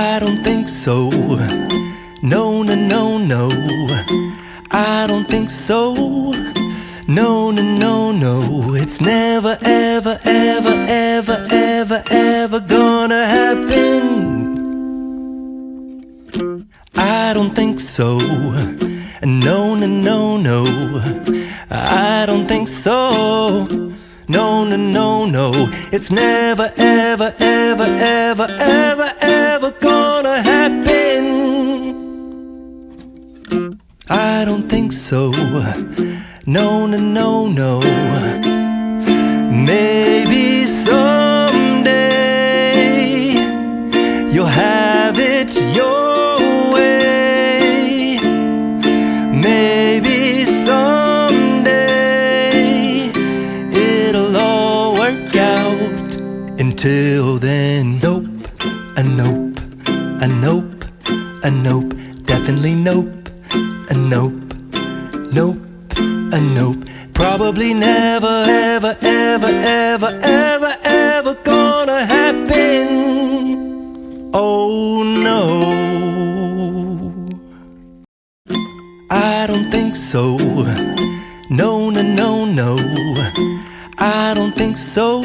I don't think so. No, no, no, no. I don't think so. No, no, no, no. It's never, ever, ever, ever, ever, ever gonna happen. I don't think so. No, no, no, no. I don't think so. No, no, no, no. It's never, ever, ever, ever, ever, ever gonna happen. I don't think so. No, no, no, no. Maybe someday you'll have it your way. Maybe someday it'll all work out. Until then, nope, a nope, a nope, a nope, definitely nope, a nope, nope, a nope. Probably never, ever, ever, ever, ever, ever gonna happen. Oh no, I don't think so. No, no, no, no. I don't think so.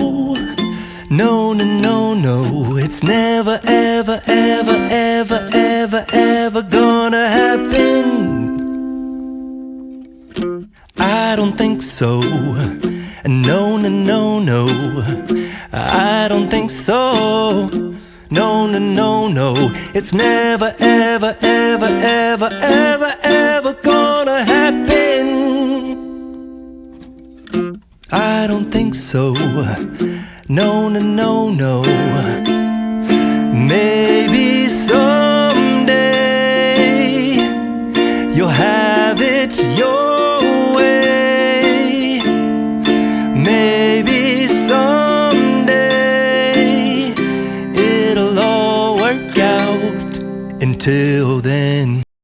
No, no, no, no. It's never, ever, ever, ever, ever, ever gonna happen. I don't think so. No, no, no, no. I don't think so. No, no, no, no. It's never, ever, ever, ever, ever, ever gonna happen. I don't think so. No, no, no, no. Maybe someday you'll have it your way. Maybe someday it'll all work out. Until then,